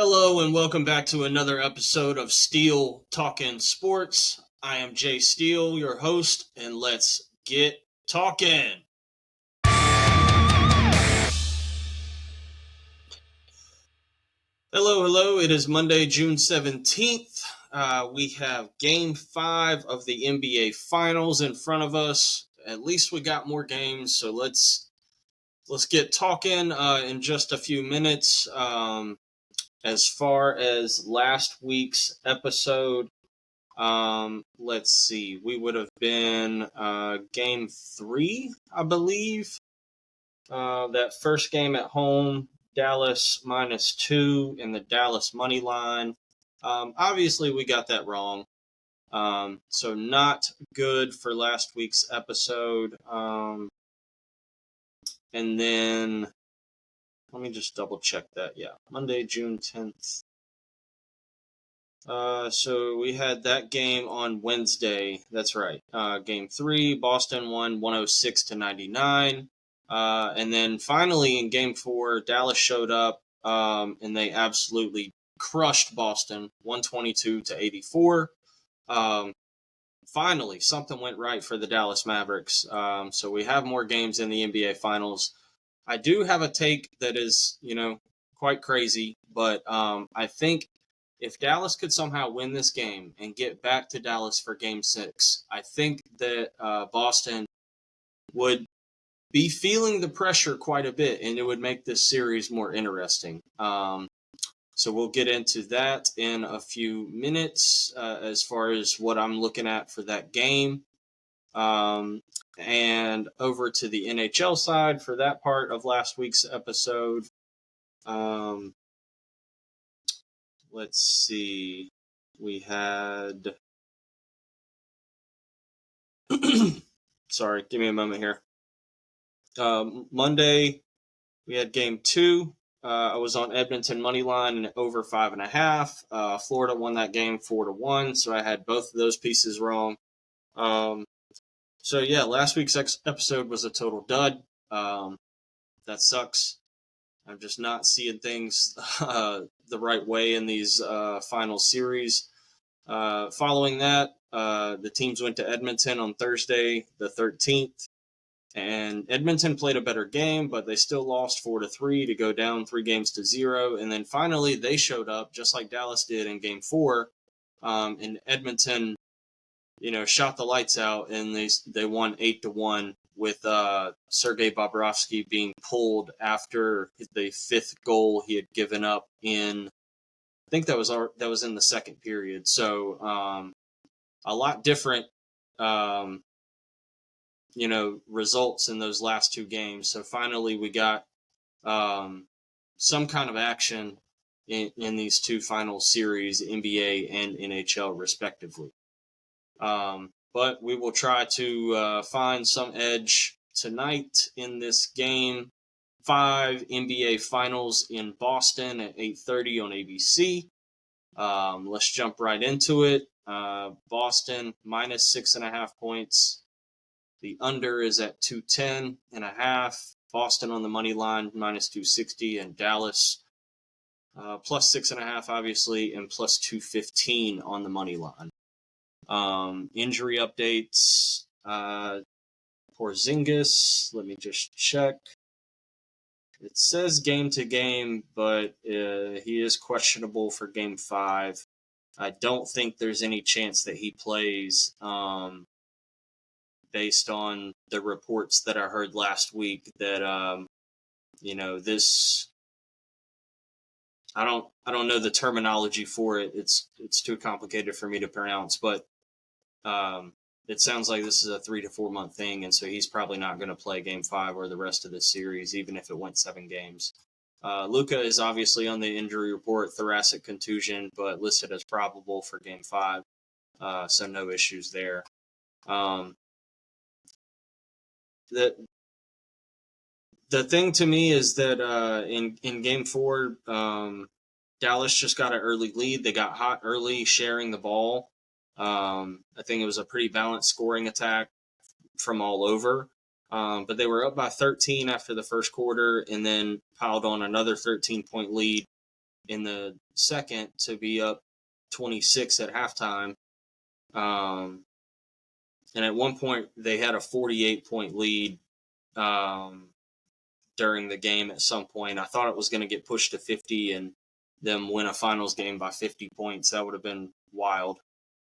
Hello and welcome back to another episode of Steele Talkin Sports. I am Jay Steele, your host, and let's get talking. Hello. It is Monday, June 17th. We have Game 5 of the NBA Finals in front of us. At least we got more games, so let's get talking in just a few minutes. As far as last week's episode, let's see, we would have been game 3, I believe. That first game at home, Dallas -2 in the Dallas money line. Obviously, we got that wrong. So not good for last week's episode. And then let me just double check that. Yeah, Monday, June 10th. So we had that game on Wednesday. That's right. Game 3, Boston won 106-99. And then finally in game 4, Dallas showed up, and they absolutely crushed Boston 122-84. Finally, something went right for the Dallas Mavericks. So we have more games in the NBA Finals. I do have a take that is, quite crazy, but I think if Dallas could somehow win this game and get back to Dallas for Game 6, I think that Boston would be feeling the pressure quite a bit, and it would make this series more interesting. So we'll get into that in a few minutes as far as what I'm looking at for that game. And over to the NHL side for that part of last week's episode. Let's see. We had... Sorry, give me a moment here. Monday, we had game 2. I was on Edmonton money line and over 5.5. Florida won that game 4-1, so I had both of those pieces wrong. So yeah, last week's episode was a total dud. That sucks. I'm just not seeing things the right way in these final series. Following that, the teams went to Edmonton on Thursday, the 13th. And Edmonton played a better game, but they still lost 4-3 to go down 3-0. And then finally, they showed up, just like Dallas did in Game 4. And Edmonton, shot the lights out, and they won 8-1 with Sergei Bobrovsky being pulled after the 5th goal he had given up in. I think that was in the second period. So a lot different. Results in those last 2 games. So finally we got some kind of action in these 2 final series, NBA and NHL respectively. But we will try to find some edge tonight in this game 5 NBA Finals in Boston at 8:30 on ABC. Let's jump right into it. Boston -6.5 points. The under is at 210.5. Boston on the money line -260, and Dallas +6.5, obviously, and +215 on the money line. Injury updates. Porzingis. Let me just check. It says game to game, but he is questionable for game 5. I don't think there's any chance that he plays. Based on the reports that I heard last week that this, I don't know the terminology for it. It's too complicated for me to pronounce, but it sounds like this is a 3 to 4 month thing, and so he's probably not going to play game 5 or the rest of this series, even if it went 7 games. Luka is obviously on the injury report, thoracic contusion, but listed as probable for game 5, so no issues there. The thing to me is that in game 4, Dallas just got an early lead. They got hot early, sharing the ball. I think it was a pretty balanced scoring attack from all over. But they were up by 13 after the first quarter, and then piled on another 13-point lead in the second to be up 26 at halftime. And at one point, they had a 48-point lead during the game at some point. I thought it was going to get pushed to 50 and them win a finals game by 50 points. That would have been wild.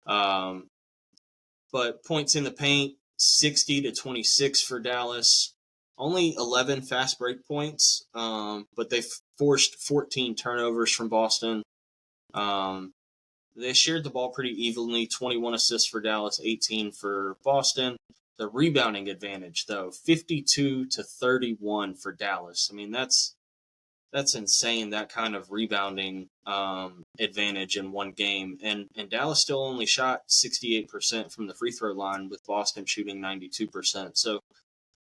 But points in the paint, 60-26 for Dallas. Only 11 fast break points, but they forced 14 turnovers from Boston. They shared the ball pretty evenly, 21 assists for Dallas, 18 for Boston. The rebounding advantage, though, 52-31 for Dallas. I mean, that's insane, that kind of rebounding advantage in one game. And Dallas still only shot 68% from the free throw line, with Boston shooting 92%. So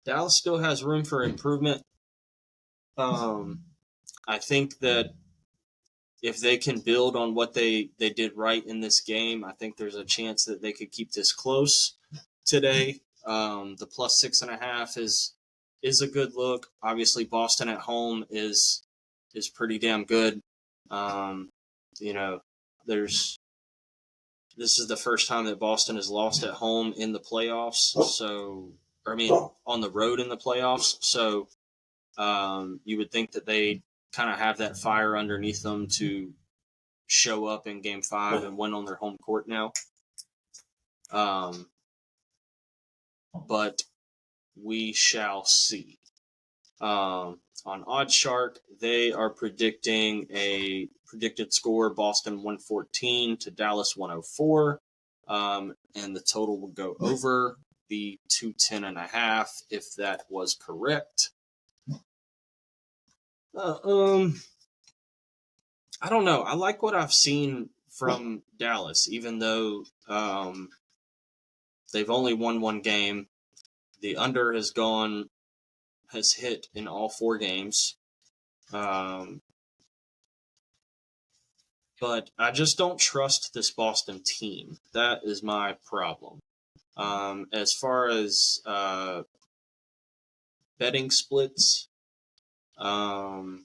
Dallas still has room for improvement. I think that if they can build on what they did right in this game, I think there's a chance that they could keep this close today. The plus 6.5 is a good look. Obviously, Boston at home is pretty damn good. This is the first time that Boston has lost at home in the playoffs. On the road in the playoffs. So you would think that they kind of have that fire underneath them to show up in Game 5 and win on their home court now. But we shall see. On OddsShark, they are predicting a predicted score, Boston 114 to Dallas 104. And the total will go over the 210.5 if that was correct. I don't know. I like what I've seen from Dallas, even though they've only won one game. The under has hit in all 4 games. But I just don't trust this Boston team. That is my problem. As far as betting splits, on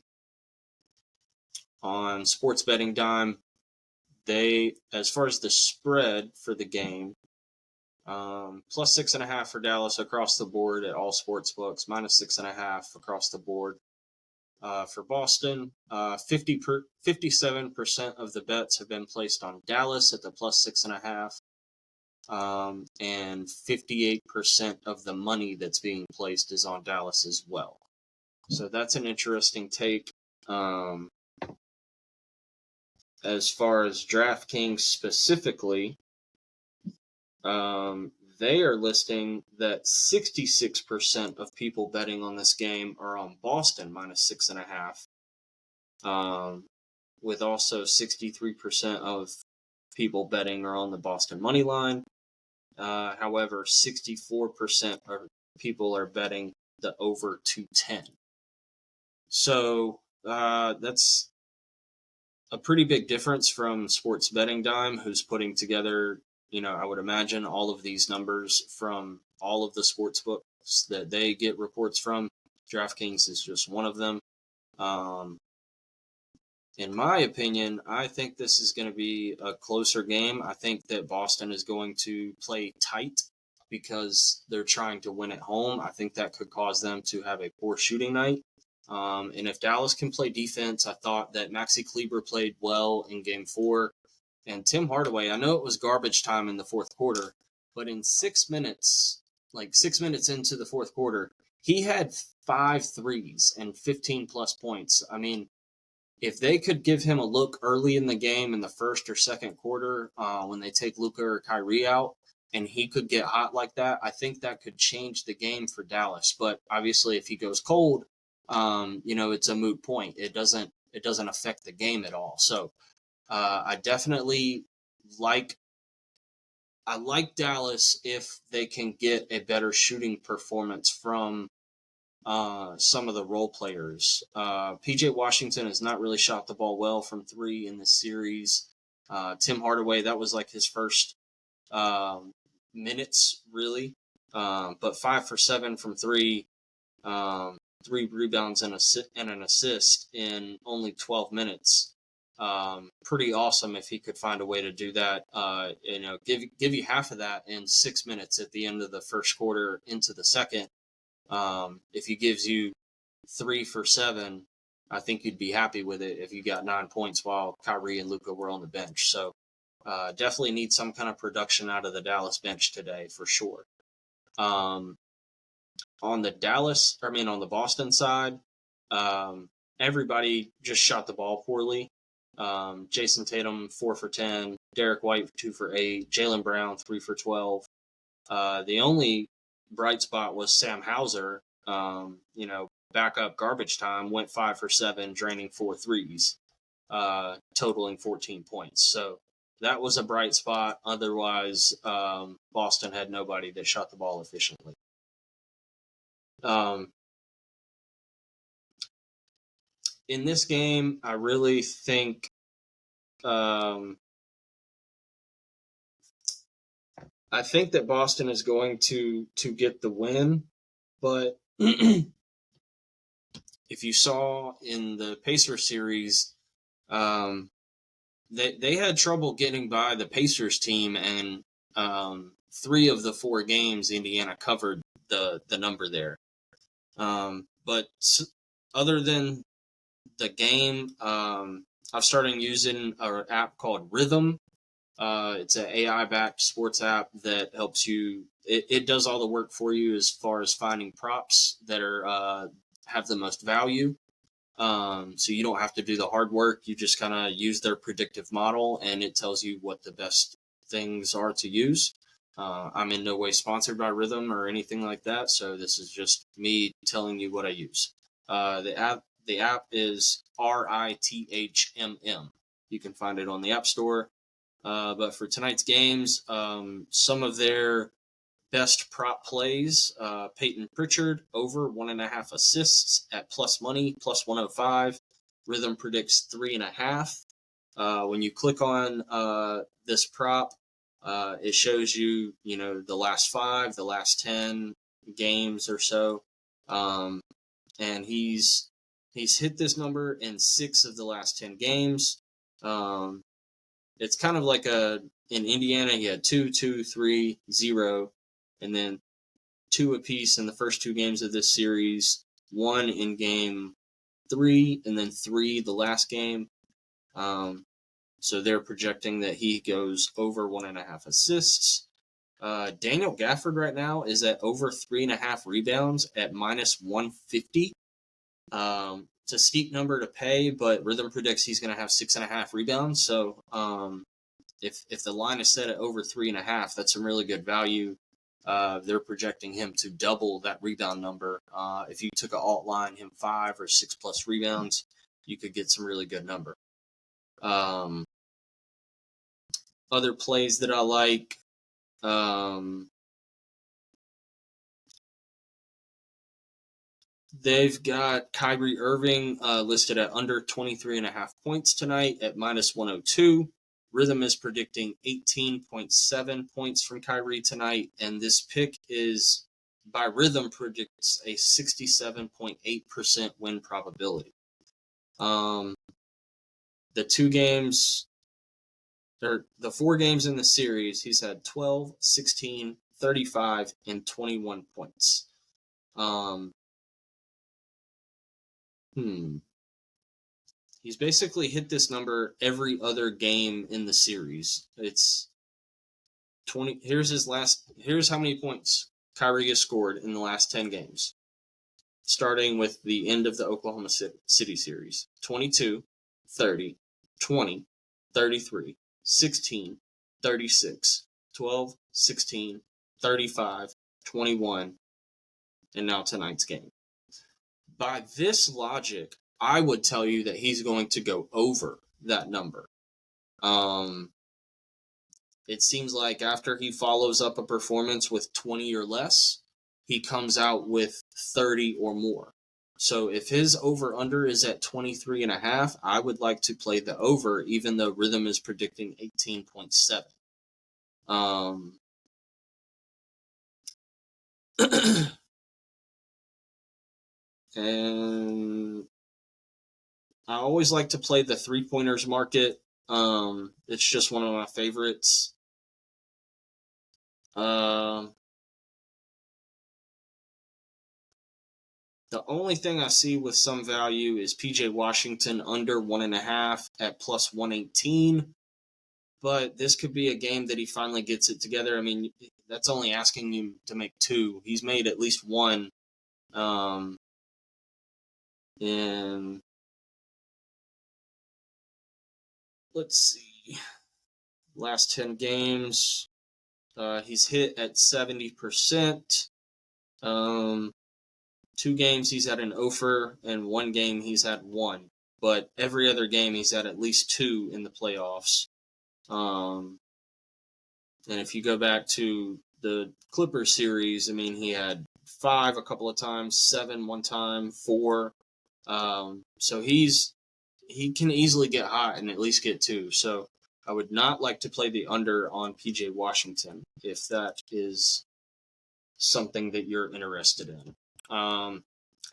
Sports Betting Dime, as far as the spread for the game, plus 6.5 for Dallas across the board at all sports books, minus 6.5 across the board. For Boston, 57% of the bets have been placed on Dallas at the plus 6.5, and 58% of the money that's being placed is on Dallas as well. So that's an interesting take. As far as DraftKings specifically, they are listing that 66% of people betting on this game are on Boston minus 6.5, with also 63% of people betting are on the Boston money line. However, 64% of people are betting the over 210. So that's a pretty big difference from Sports Betting Dime, who's putting together, I would imagine, all of these numbers from all of the sports books that they get reports from. DraftKings is just one of them. In my opinion, I think this is going to be a closer game. I think that Boston is going to play tight because they're trying to win at home. I think that could cause them to have a poor shooting night. And if Dallas can play defense, I thought that Maxi Kleber played well in Game 4. And Tim Hardaway, I know it was garbage time in the fourth quarter, but in 6 minutes, like 6 minutes into the fourth quarter, he had 5 threes and 15-plus points. I mean, if they could give him a look early in the game in the first or second quarter when they take Luka or Kyrie out, and he could get hot like that, I think that could change the game for Dallas. But obviously, if he goes cold, it's a moot point. It doesn't affect the game at all. So I definitely like Dallas if they can get a better shooting performance from some of the role players. PJ Washington has not really shot the ball well from 3 in this series. Tim Hardaway, that was like his first minutes, really. But 5 for 7 from 3. 3 rebounds and an assist in only 12 minutes. Pretty awesome if he could find a way to do that. Give you half of that in 6 minutes at the end of the first quarter into the second. If he gives you 3 for 7, I think you'd be happy with it if you got 9 points while Kyrie and Luka were on the bench. So definitely need some kind of production out of the Dallas bench today for sure. On the Boston side, everybody just shot the ball poorly. Jason Tatum 4 for 10, Derek White 2 for 8, Jaylen Brown 3 for 12. The only bright spot was Sam Hauser. Backup garbage time, went 5 for 7, draining 4 threes, totaling 14 points. So that was a bright spot. Otherwise, Boston had nobody that shot the ball efficiently. In this game, I really think that Boston is going to get the win, but if you saw in the Pacers series, they had trouble getting by the Pacers team, and 3 of the 4 games Indiana covered the number there. But other than the game, I've started using an app called Rhythm. It's an AI-backed sports app that helps you. It does all the work for you as far as finding props that are have the most value. So you don't have to do the hard work. You just kind of use their predictive model, and it tells you what the best things are to use. I'm in no way sponsored by Rhythm or anything like that, so this is just me telling you what I use. The app is RITHMM. You can find it on the App Store. But for tonight's games, some of their best prop plays, Peyton Pritchard over 1.5 assists at plus money, plus 105. Rhythm predicts 3.5. When you click on this prop, it shows you, the last 5, the last 10 games or so. And he's hit this number in 6 of the last 10 games. It's kind of like in Indiana, he had 2, 2, 3, 0, and then 2 apiece in the first 2 games of this series, 1 in game 3, and then 3 the last game. So they're projecting that he goes over 1.5 assists. Daniel Gafford right now is at over 3.5 rebounds at minus 150. It's a steep number to pay, but Rhythm predicts he's going to have 6.5 rebounds. So if the line is set at over 3.5, that's some really good value. They're projecting him to double that rebound number. If you took an alt line, him 5 or 6 plus rebounds, you could get some really good number. Other plays that I like, they've got Kyrie Irving listed at under 23.5 points tonight at minus 102. Rhythm is predicting 18.7 points from Kyrie tonight, and this pick is, by Rhythm, predicts a 67.8% win probability. The 4 games in the series, he's had 12, 16, 35, and 21 points. He's basically hit this number every other game in the series. It's 20. Here's how many points Kyrie has scored in the last 10 games, starting with the end of the Oklahoma City series. 22, 30, 20, 33, 16, 36, 12, 16, 35, 21, and now tonight's game. By this logic, I would tell you that he's going to go over that number. It seems like after he follows up a performance with 20 or less, he comes out with 30 or more. So if his over-under is at 23.5, I would like to play the over, even though Rhythm is predicting 18.7. And I always like to play the 3-pointers market. It's just one of my favorites. The only thing I see with some value is PJ Washington under 1.5 at plus 118. But this could be a game that he finally gets it together. I mean, that's only asking you to make 2. He's made at least 1. And let's see. Last 10 games, he's hit at 70%. 2 games he's had an over, and 1 game he's had 1. But every other game he's had at least 2 in the playoffs. And if you go back to the Clippers series, I mean, he had 5 a couple of times, 7 one time, 4. So he can easily get hot and at least get 2. So I would not like to play the under on PJ Washington if that is something that you're interested in.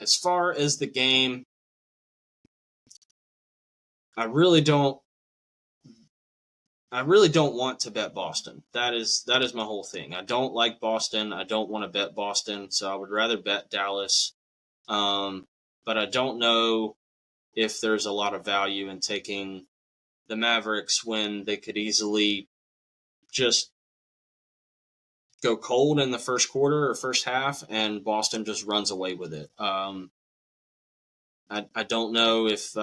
As far as the game, I really don't want to bet Boston. That is my whole thing. I don't like Boston. I don't want to bet Boston, so I would rather bet Dallas. But I don't know if there's a lot of value in taking the Mavericks when they could easily just go cold in the first quarter or first half, and Boston just runs away with it. I don't know if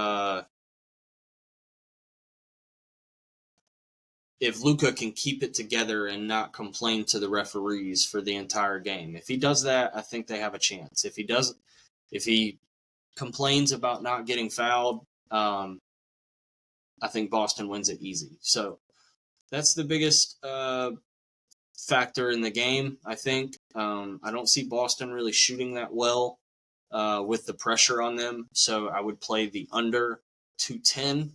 Luka can keep it together and not complain to the referees for the entire game. If he does that, I think they have a chance. If he complains about not getting fouled, I think Boston wins it easy. So that's the biggest factor in the game, I think. I don't see Boston really shooting that well with the pressure on them, so I would play the under 210.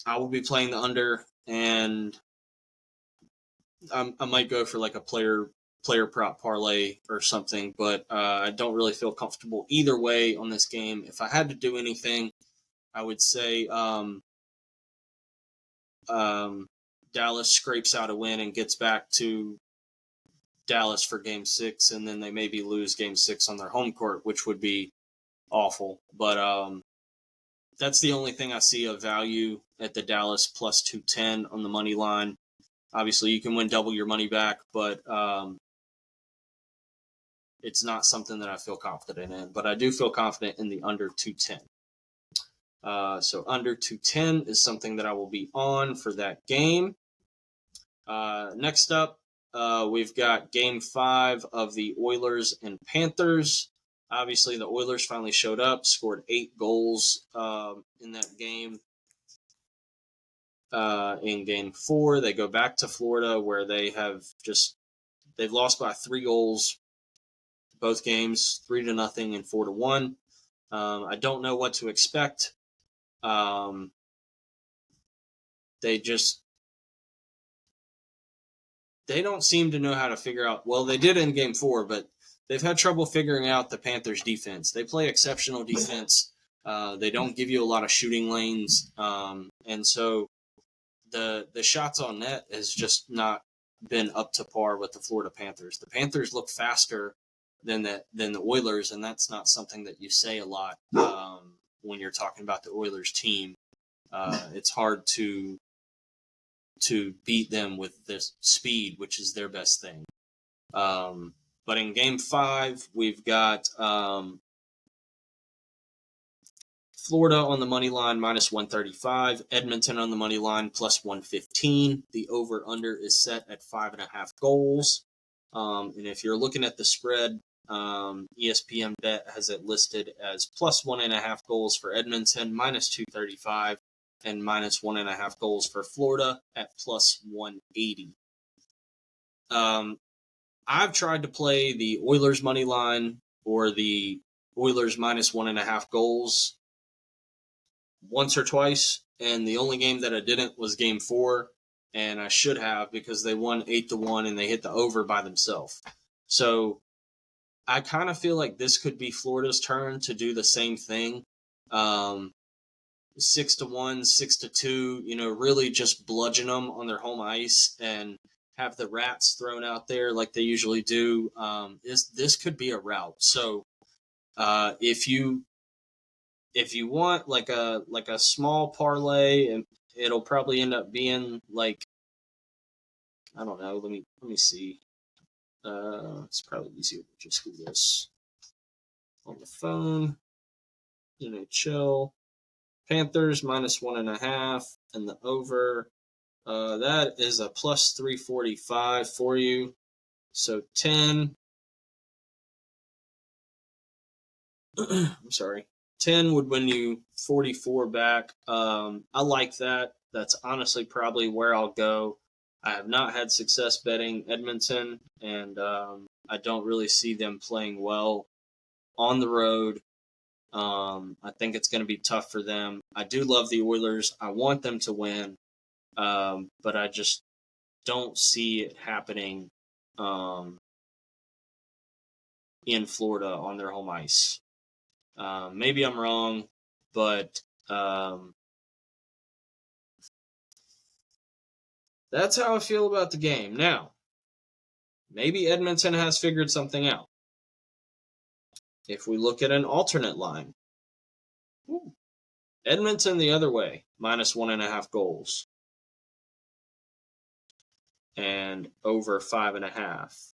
I will be playing the under, and I might go for like a player prop parlay or something, but I don't really feel comfortable either way on this game. If I had to do anything, I would say Dallas scrapes out a win and gets back to Dallas for Game 6, and then they maybe lose Game 6 on their home court, which would be awful. But that's the only thing I see of value at the Dallas plus 210 on the money line. Obviously, you can win double your money back, but it's not something that I feel confident in. But I do feel confident in the under 210. So under 210 is something that I will be on for that game. Next up, we've got Game 5 of the Oilers and Panthers. Obviously, the Oilers finally showed up, scored 8 goals in that game. In Game 4, they go back to Florida, where they've lost by 3 goals both games, 3-0 and 4-1. I don't know what to expect. They don't seem to know how to figure out. Well, they did in Game 4, but they've had trouble figuring out the Panthers' defense. They play exceptional defense. They don't give you a lot of shooting lanes, and so the shots on net has just not been up to par with the Florida Panthers. The Panthers look faster than the Oilers, and that's not something that you say a lot when you're talking about the Oilers team. It's hard to beat them with this speed, which is their best thing. But in Game 5, we've got Florida on the money line minus 135, Edmonton on the money line plus 115. The over-under is set at 5.5 goals. And if you're looking at the spread, ESPN Bet has it listed as plus 1.5 goals for Edmonton, minus 235, and minus 1.5 goals for Florida at plus 180. I've tried to play the Oilers money line or the Oilers minus 1.5 goals once or twice, and the only game that I didn't was Game 4, and I should have because they won 8-1 and they hit the over by themselves. So I kind of feel like this could be Florida's turn to do the same thing. 6-1, 6-2, really just bludgeon them on their home ice and have the rats thrown out there like they usually do. This could be a rout. So if you want like a small parlay, and it'll probably end up being like, I don't know. Let me see. It's probably easier to just do this on the phone. NHL Panthers -1.5 and the over. That is a plus 345 for you. So 10. I'm sorry. 10 would win you 44 back. I like that. That's honestly probably where I'll go. I have not had success betting Edmonton, and I don't really see them playing well on the road. I think it's going to be tough for them. I do love the Oilers. I want them to win, but I just don't see it happening in Florida on their home ice. Maybe I'm wrong, but that's how I feel about the game. Now, maybe Edmonton has figured something out. If we look at an alternate line, Edmonton the other way, -1.5 goals. And over 5.5.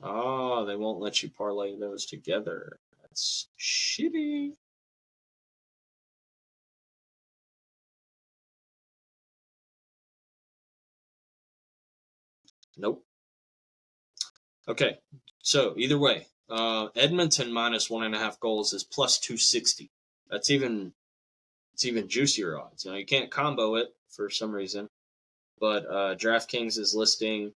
Oh, they won't let you parlay those together. That's shitty. Nope. Okay, so either way, Edmonton -1.5 goals is plus 260. It's even juicier odds. You can't combo it for some reason, but DraftKings is listing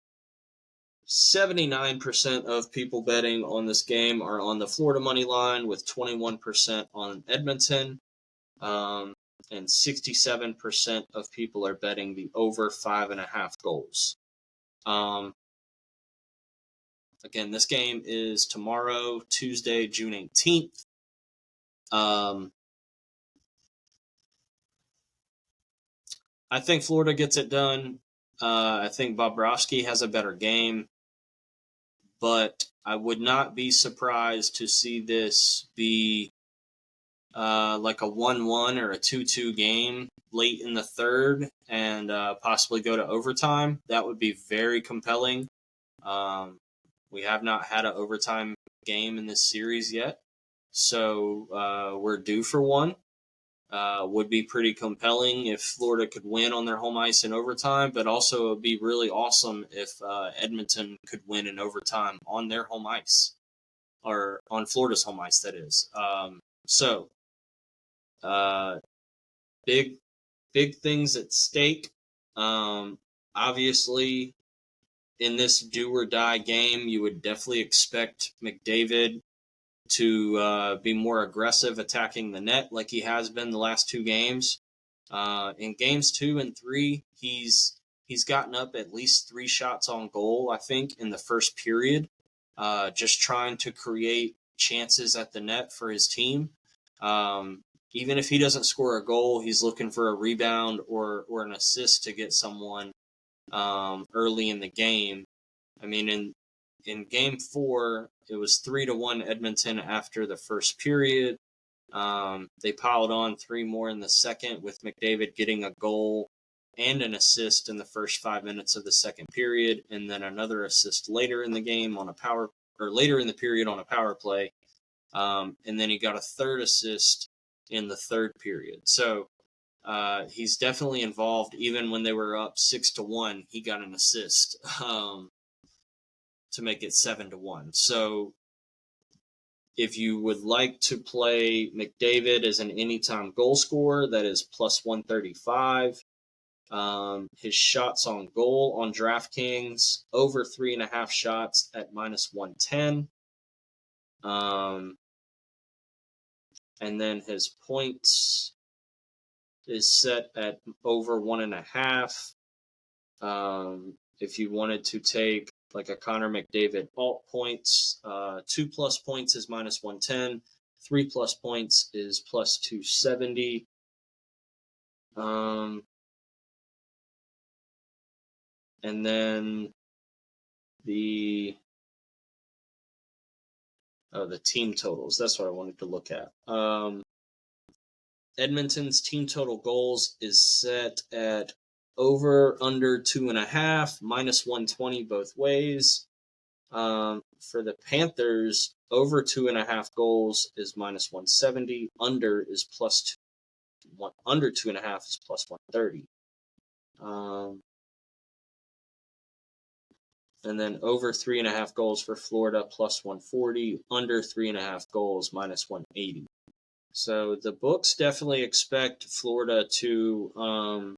79% of people betting on this game are on the Florida money line, with 21% on Edmonton, and 67% of people are betting the over 5.5 goals. Again, this game is tomorrow, Tuesday, June 18th. I think Florida gets it done. I think Bobrovsky has a better game, but I would not be surprised to see this be like a 1-1 or a 2-2 game late in the third and possibly go to overtime. That would be very compelling. We have not had an overtime game in this series yet, so we're due for one. Would be pretty compelling if Florida could win on their home ice in overtime, but also it would be really awesome if Edmonton could win in overtime on their home ice, or on Florida's home ice, that is. Big things at stake. Obviously, in this do or die game, you would definitely expect McDavid to be more aggressive attacking the net like he has been the last two games. In games 2 and 3, he's gotten up at least 3 shots on goal, I think, in the first period, just trying to create chances at the net for his team. Even if he doesn't score a goal, he's looking for a rebound or an assist to get someone early in the game. I mean, in game 4, it was 3-1 Edmonton after the first period. They piled on 3 more in the second, with McDavid getting a goal and an assist in the first 5 minutes of the second period, and then another assist later in the game later in the period on a power play. And then he got a third assist in the third period. So he's definitely involved. Even when they were up 6-1, he got an assist to make it 7-1. So if you would like to play McDavid as an anytime goal scorer, that is plus 135. His shots on goal on DraftKings, over 3.5 shots at minus 110. And then his points is set at over 1.5. If you wanted to take like a Connor McDavid alt points. 2+ points is -110. 3+ points is +270. And then the team totals. That's what I wanted to look at. Edmonton's team total goals is set at over under 2.5, -120 both ways. For the Panthers, over 2.5 goals is -170. Under is under 2.5 is +130. And then over 3.5 goals for Florida, +140. Under 3.5 goals, -180. So the books definitely expect Florida to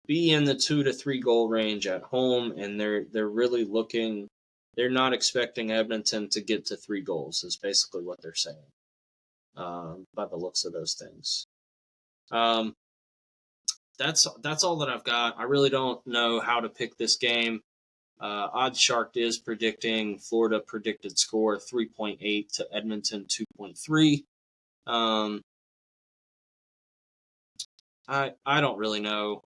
be in the 2 to 3 goal range at home, and they're really looking. They're not expecting Edmonton to get to 3 goals. Is basically what they're saying by the looks of those things. That's all that I've got. I really don't know how to pick this game. OddsShark is predicting Florida predicted score 3.8 to Edmonton 2.3. I don't really know.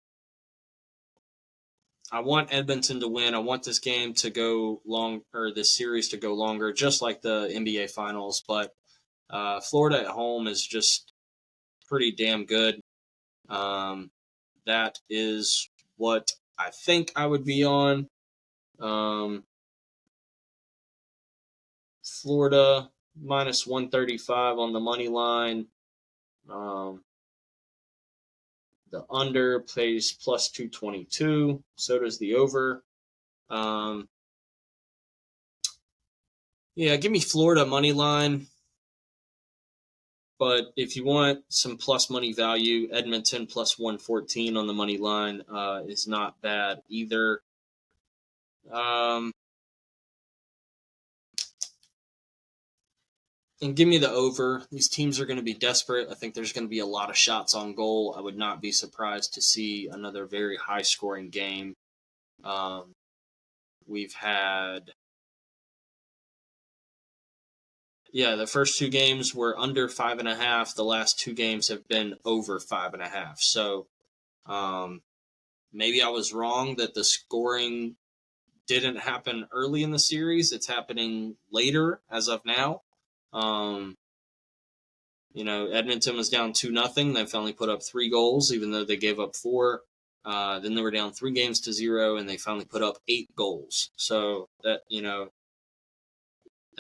I want Edmonton to win. I want this game to go long, or this series to go longer, just like the NBA Finals. But Florida at home is just pretty damn good. That is what I think I would be on. Florida -135 on the money line. The under plays +222. So does the over. Yeah, give me Florida money line. But if you want some plus money value, Edmonton +114 on the money line is not bad either. And give me the over. These teams are going to be desperate. I think there's going to be a lot of shots on goal. I would not be surprised to see another very high-scoring game. We've had... Yeah, the first 2 games were under 5.5. The last 2 games have been over 5.5. So maybe I was wrong that the scoring didn't happen early in the series. It's happening later as of now. Edmonton was down 2-0. They finally put up 3 goals, even though they gave up 4. Then they were down 3-0, and they finally put up 8 goals. So that,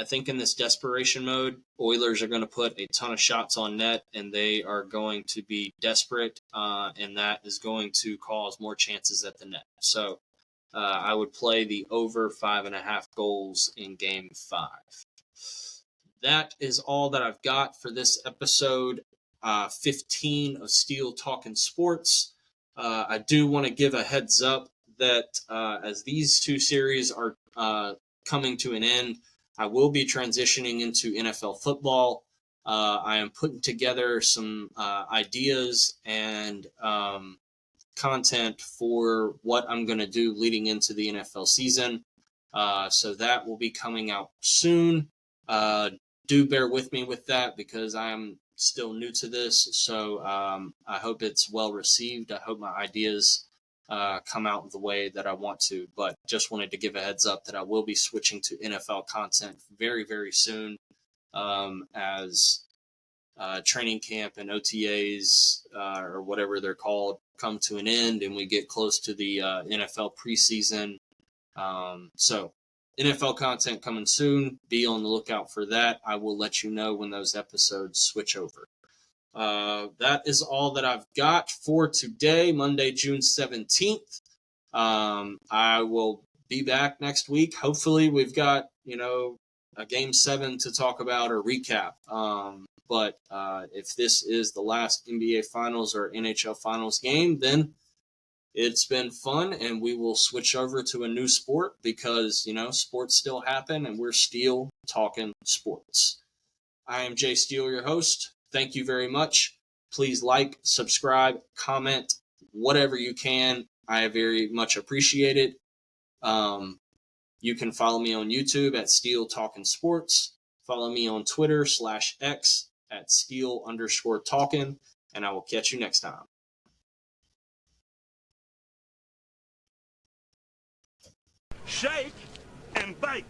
I think in this desperation mode, Oilers are going to put a ton of shots on net, and they are going to be desperate, and that is going to cause more chances at the net. So I would play the over 5.5 goals in Game 5. That is all that I've got for this episode 15 of Steele Talkin Sports. I do want to give a heads up that as these 2 series are coming to an end, I will be transitioning into NFL football. I am putting together some ideas and content for what I'm going to do leading into the NFL season. So that will be coming out soon. Do bear with me with that because I am still new to this. So I hope it's well received. I hope my ideas come out the way that I want to. But just wanted to give a heads up that I will be switching to NFL content very, very soon as training camp and OTAs or whatever they're called come to an end and we get close to the NFL preseason. So NFL content coming soon. Be on the lookout for that. I will let you know when those episodes switch over. That is all that I've got for today, Monday, June 17th. I will be back next week. Hopefully we've got, a Game 7 to talk about or recap. But if this is the last NBA Finals or NHL Finals game, then it's been fun, and we will switch over to a new sport because, sports still happen, and we're still talking sports. I am Jay Steele, your host. Thank you very much. Please like, subscribe, comment, whatever you can. I very much appreciate it. You can follow me on YouTube at Steele Talkin Sports. Follow me on Twitter /X at Steele_Talkin, and I will catch you next time. Shake and bake.